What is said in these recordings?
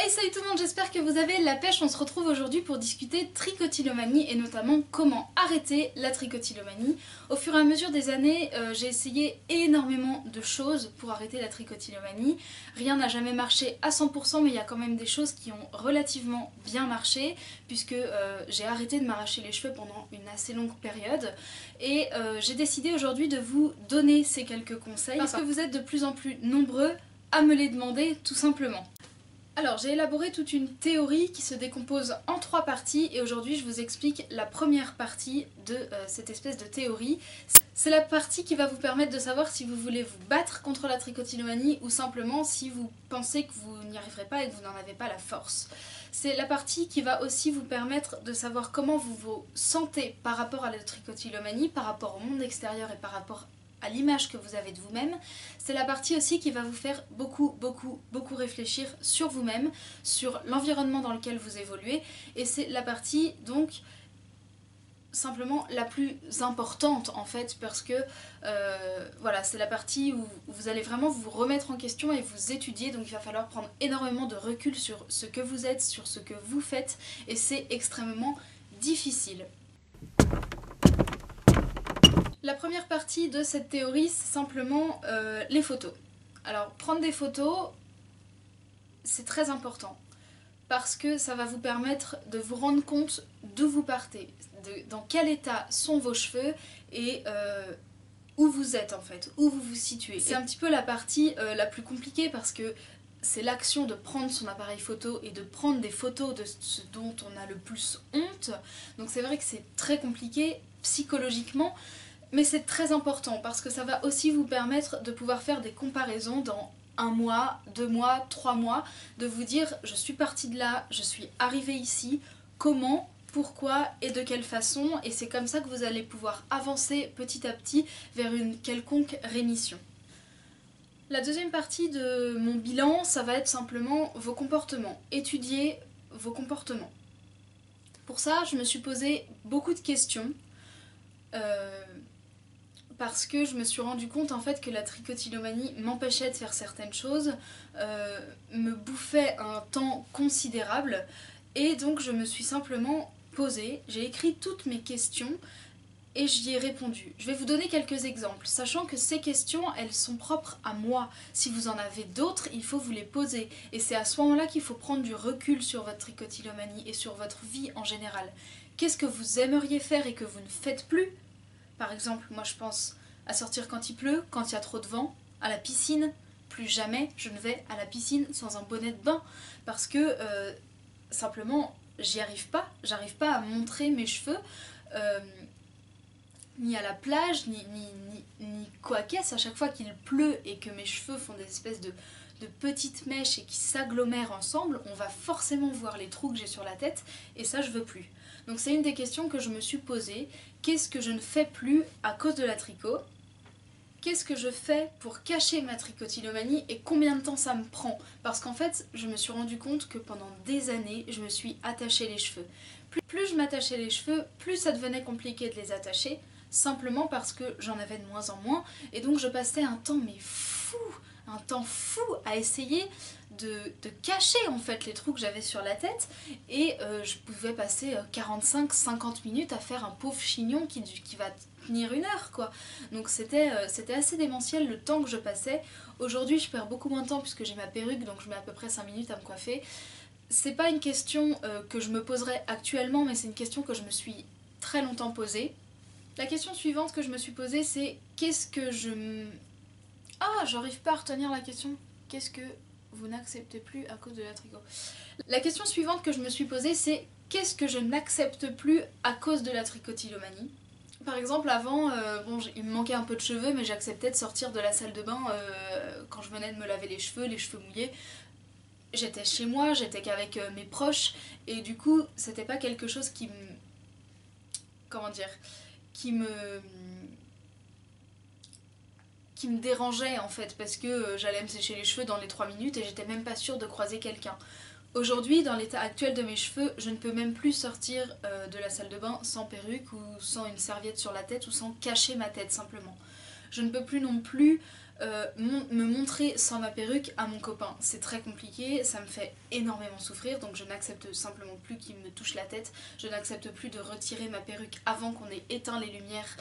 Hey, salut tout le monde, j'espère que vous avez la pêche. On se retrouve aujourd'hui pour discuter trichotillomanie et notamment comment arrêter la trichotillomanie. Au fur et à mesure des années, j'ai essayé énormément de choses pour arrêter la trichotillomanie. Rien n'a jamais marché à 100%, mais il y a quand même des choses qui ont relativement bien marché puisque j'ai arrêté de m'arracher les cheveux pendant une assez longue période et j'ai décidé aujourd'hui de vous donner ces quelques conseils parce que vous êtes de plus en plus nombreux à me les demander tout simplement. Alors j'ai élaboré toute une théorie qui se décompose en 3 parties et aujourd'hui je vous explique la première partie de cette espèce de théorie. C'est la partie qui va vous permettre de savoir si vous voulez vous battre contre la trichotillomanie ou simplement si vous pensez que vous n'y arriverez pas et que vous n'en avez pas la force. C'est la partie qui va aussi vous permettre de savoir comment vous vous sentez par rapport à la trichotillomanie, par rapport au monde extérieur et par rapport à l'image que vous avez de vous-même. C'est la partie aussi qui va vous faire beaucoup réfléchir sur vous-même, sur l'environnement dans lequel vous évoluez, et c'est la partie donc simplement la plus importante en fait, parce que voilà, c'est la partie où vous allez vraiment vous remettre en question et vous étudier, donc il va falloir prendre énormément de recul sur ce que vous êtes, sur ce que vous faites, et c'est extrêmement difficile. La première partie de cette théorie, c'est simplement les photos. Alors, prendre des photos, c'est très important parce que ça va vous permettre de vous rendre compte d'où vous partez, dans quel état sont vos cheveux et où vous êtes en fait, où vous vous situez. C'est un petit peu la partie la plus compliquée parce que c'est l'action de prendre son appareil photo et de prendre des photos de ce dont on a le plus honte. Donc c'est vrai que c'est très compliqué psychologiquement. Mais c'est très important parce que ça va aussi vous permettre de pouvoir faire des comparaisons dans 1 mois, 2 mois, 3 mois, de vous dire je suis partie de là, je suis arrivée ici, comment, pourquoi et de quelle façon, et c'est comme ça que vous allez pouvoir avancer petit à petit vers une quelconque rémission. La deuxième partie de mon bilan, ça va être simplement vos comportements, étudier vos comportements. Pour ça, je me suis posé beaucoup de questions. Parce que je me suis rendu compte en fait que la trichotillomanie m'empêchait de faire certaines choses, me bouffait un temps considérable, et donc je me suis simplement posée, j'ai écrit toutes mes questions et j'y ai répondu. Je vais vous donner quelques exemples, sachant que ces questions, elles sont propres à moi. Si vous en avez d'autres, il faut vous les poser, et c'est à ce moment-là qu'il faut prendre du recul sur votre trichotillomanie et sur votre vie en général. Qu'est-ce que vous aimeriez faire et que vous ne faites plus ? Par exemple, moi je pense à sortir quand il pleut, quand il y a trop de vent, à la piscine. Plus jamais je ne vais à la piscine sans un bonnet de bain parce que simplement j'y arrive pas, j'arrive pas à montrer mes cheveux ni à la plage, ni quoi qu'est-ce. À chaque fois qu'il pleut et que mes cheveux font des espèces de petites mèches et qui s'agglomèrent ensemble, on va forcément voir les trous que j'ai sur la tête et ça je veux plus. Donc c'est une des questions que je me suis posée. Qu'est-ce que je ne fais plus à cause de la tricot ? Qu'est-ce que je fais pour cacher ma trichotillomanie et combien de temps ça me prend ? Parce qu'en fait, je me suis rendu compte que pendant des années, je me suis attaché les cheveux. Plus je m'attachais les cheveux, plus ça devenait compliqué de les attacher, simplement parce que j'en avais de moins en moins, et donc je passais un temps fou à essayer de cacher en fait les trous que j'avais sur la tête, et je pouvais passer 45-50 minutes à faire un pauvre chignon qui va tenir 1 heure quoi. Donc c'était assez démentiel le temps que je passais. Aujourd'hui je perds beaucoup moins de temps puisque j'ai ma perruque, donc je mets à peu près 5 minutes à me coiffer. C'est pas une question que je me poserais actuellement, mais c'est une question que je me suis très longtemps posée. La question suivante que je me suis posée, c'est qu'est-ce que je... Ah, j'arrive pas à retenir la question. Qu'est-ce que vous n'acceptez plus à cause de la tricot ? La question suivante que je me suis posée, c'est qu'est-ce que je n'accepte plus à cause de la trichotillomanie ? Par exemple, avant, bon, il me manquait un peu de cheveux, mais j'acceptais de sortir de la salle de bain quand je venais de me laver les cheveux mouillés. J'étais chez moi, j'étais qu'avec mes proches, et du coup, c'était pas quelque chose qui me... Comment dire ? Qui me dérangeait en fait, parce que j'allais me sécher les cheveux dans les 3 minutes et j'étais même pas sûre de croiser quelqu'un. Aujourd'hui, dans l'état actuel de mes cheveux, je ne peux même plus sortir de la salle de bain sans perruque ou sans une serviette sur la tête ou sans cacher ma tête simplement. Je ne peux plus non plus me montrer sans ma perruque à mon copain. C'est très compliqué, ça me fait énormément souffrir, donc je n'accepte simplement plus qu'il me touche la tête. Je n'accepte plus de retirer ma perruque avant qu'on ait éteint les lumières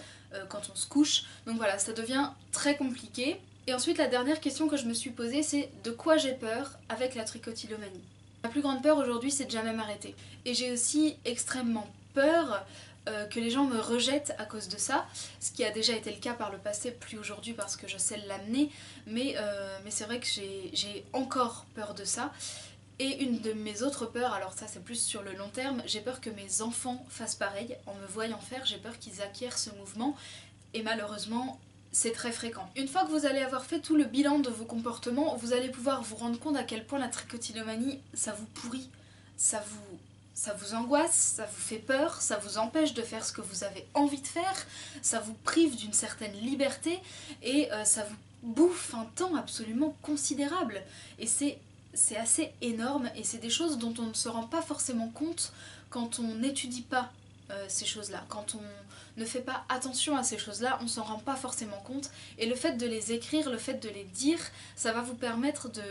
quand on se couche. Donc voilà, ça devient très compliqué. Et ensuite, la dernière question que je me suis posée, c'est de quoi j'ai peur avec la tricotylomanie. Ma plus grande peur aujourd'hui, c'est de jamais m'arrêter. Et j'ai aussi extrêmement peur que les gens me rejettent à cause de ça, ce qui a déjà été le cas par le passé, plus aujourd'hui parce que je sais l'amener, mais c'est vrai que j'ai encore peur de ça. Et une de mes autres peurs, alors ça c'est plus sur le long terme, j'ai peur que mes enfants fassent pareil, en me voyant faire, j'ai peur qu'ils acquièrent ce mouvement, et malheureusement c'est très fréquent. Une fois que vous allez avoir fait tout le bilan de vos comportements, vous allez pouvoir vous rendre compte à quel point la tricotylomanie, ça vous pourrit, ça vous angoisse, ça vous fait peur, ça vous empêche de faire ce que vous avez envie de faire, ça vous prive d'une certaine liberté et ça vous bouffe un temps absolument considérable. Et c'est assez énorme et c'est des choses dont on ne se rend pas forcément compte quand on n'étudie pas ces choses-là. Quand on ne fait pas attention à ces choses-là, on s'en rend pas forcément compte. Et le fait de les écrire, le fait de les dire, ça va vous permettre de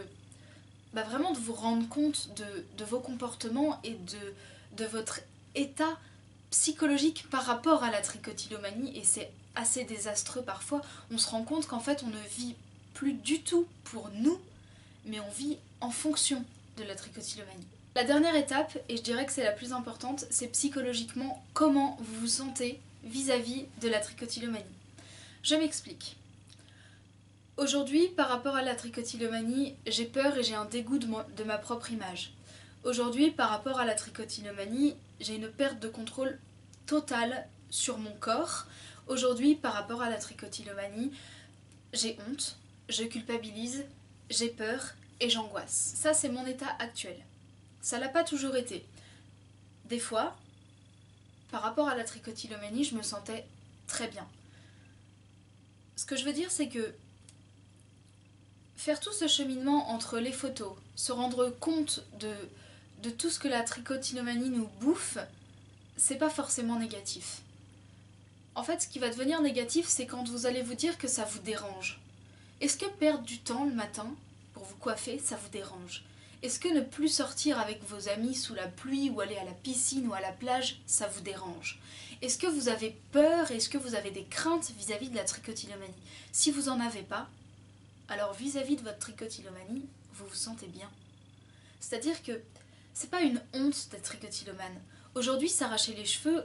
vraiment de vous rendre compte de vos comportements et de votre état psychologique par rapport à la tricotylomanie, et c'est assez désastreux parfois. On se rend compte qu'en fait on ne vit plus du tout pour nous, mais on vit en fonction de la tricotylomanie. La dernière étape, et je dirais que c'est la plus importante, c'est psychologiquement comment vous vous sentez vis-à-vis de la tricotylomanie. Je m'explique. Aujourd'hui, par rapport à la tricotylomanie, j'ai peur et j'ai un dégoût de ma propre image. Aujourd'hui, par rapport à la tricotylomanie, j'ai une perte de contrôle totale sur mon corps. Aujourd'hui, par rapport à la tricotylomanie, j'ai honte, je culpabilise, j'ai peur et j'angoisse. Ça, c'est mon état actuel. Ça l'a pas toujours été. Des fois, par rapport à la tricotylomanie, je me sentais très bien. Ce que je veux dire, c'est que faire tout ce cheminement entre les photos, se rendre compte de tout ce que la tricotylomanie nous bouffe, c'est pas forcément négatif. En fait, ce qui va devenir négatif, c'est quand vous allez vous dire que ça vous dérange. Est-ce que perdre du temps le matin pour vous coiffer, ça vous dérange? Est-ce que ne plus sortir avec vos amis sous la pluie ou aller à la piscine ou à la plage, ça vous dérange? Est-ce que vous avez peur? Est-ce que vous avez des craintes vis-à-vis de la tricotylomanie? Si vous en avez pas, alors vis-à-vis de votre tricotylomanie, vous vous sentez bien. C'est-à-dire que c'est pas une honte d'être tricotylomane. Aujourd'hui, s'arracher les cheveux,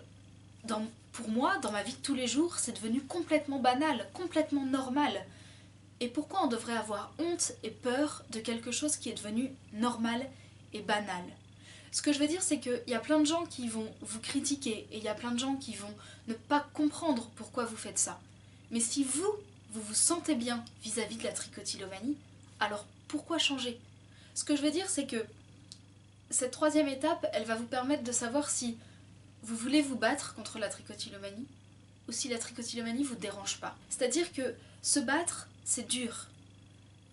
pour moi, dans ma vie de tous les jours, c'est devenu complètement banal, complètement normal. Et pourquoi on devrait avoir honte et peur de quelque chose qui est devenu normal et banal? Ce que je veux dire, c'est qu'il y a plein de gens qui vont vous critiquer et il y a plein de gens qui vont ne pas comprendre pourquoi vous faites ça. Mais si vous vous sentez bien vis-à-vis de la tricotylomanie, alors pourquoi changer? Ce que je veux dire, c'est que cette troisième étape, elle va vous permettre de savoir si vous voulez vous battre contre la tricotylomanie ou si la tricotylomanie vous dérange pas. C'est-à-dire que se battre, c'est dur,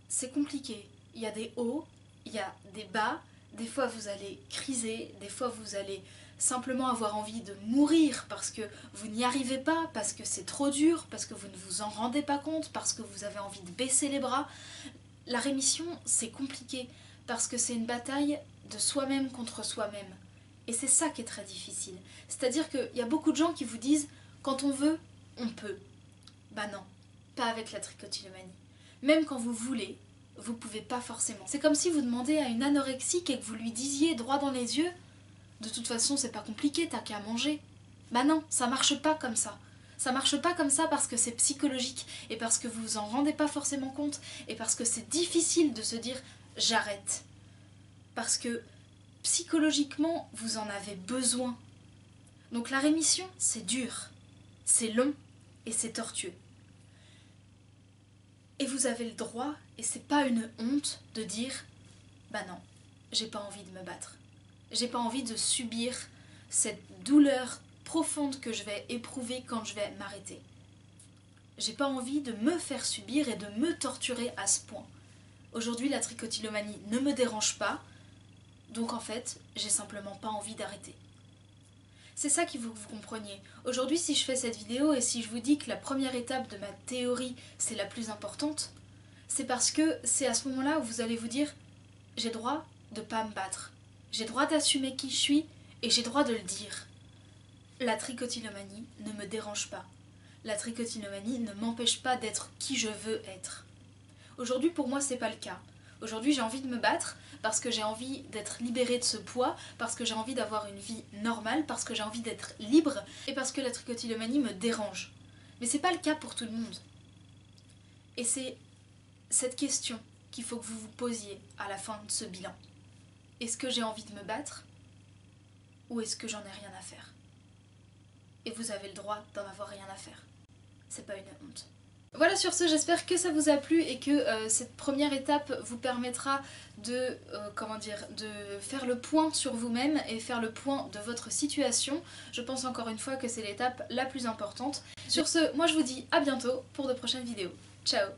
c'est compliqué. Il y a des hauts, il y a des bas, des fois vous allez criser, des fois vous allez simplement avoir envie de mourir parce que vous n'y arrivez pas, parce que c'est trop dur, parce que vous ne vous en rendez pas compte, parce que vous avez envie de baisser les bras. La rémission, c'est compliqué parce que c'est une bataille de soi-même contre soi-même. Et c'est ça qui est très difficile. C'est-à-dire qu'il y a beaucoup de gens qui vous disent « quand on veut, on peut ». Bah non, pas avec la tricotylomanie. Même quand vous voulez, vous pouvez pas forcément. C'est comme si vous demandez à une anorexique et que vous lui disiez droit dans les yeux « de toute façon, c'est pas compliqué, t'as qu'à manger ». Bah non, ça marche pas comme ça. Ça marche pas comme ça parce que c'est psychologique et parce que vous vous en rendez pas forcément compte et parce que c'est difficile de se dire « j'arrête ». Parce que psychologiquement, vous en avez besoin. Donc la rémission, c'est dur, c'est long et c'est tortueux. Et vous avez le droit, et c'est pas une honte, de dire « bah non, j'ai pas envie de me battre. J'ai pas envie de subir cette douleur profonde que je vais éprouver quand je vais m'arrêter. J'ai pas envie de me faire subir et de me torturer à ce point. Aujourd'hui, la tricotylomanie ne me dérange pas, donc en fait, j'ai simplement pas envie d'arrêter. » C'est ça qu'il faut que vous compreniez. Aujourd'hui, si je fais cette vidéo et si je vous dis que la première étape de ma théorie, c'est la plus importante, c'est parce que c'est à ce moment-là où vous allez vous dire j'ai droit de pas me battre, j'ai droit d'assumer qui je suis et j'ai droit de le dire. La trichotillomanie ne me dérange pas. La trichotillomanie ne m'empêche pas d'être qui je veux être. Aujourd'hui, pour moi, c'est pas le cas. Aujourd'hui, j'ai envie de me battre parce que j'ai envie d'être libérée de ce poids, parce que j'ai envie d'avoir une vie normale, parce que j'ai envie d'être libre et parce que la trichotillomanie me dérange. Mais c'est pas le cas pour tout le monde. Et c'est cette question qu'il faut que vous vous posiez à la fin de ce bilan. Est-ce que j'ai envie de me battre ou est-ce que j'en ai rien à faire? Et vous avez le droit d'en avoir rien à faire. C'est pas une honte. Voilà, sur ce, j'espère que ça vous a plu et que cette première étape vous permettra de, de faire le point sur vous-même et faire le point de votre situation. Je pense encore une fois que c'est l'étape la plus importante. Sur ce, moi je vous dis à bientôt pour de prochaines vidéos. Ciao!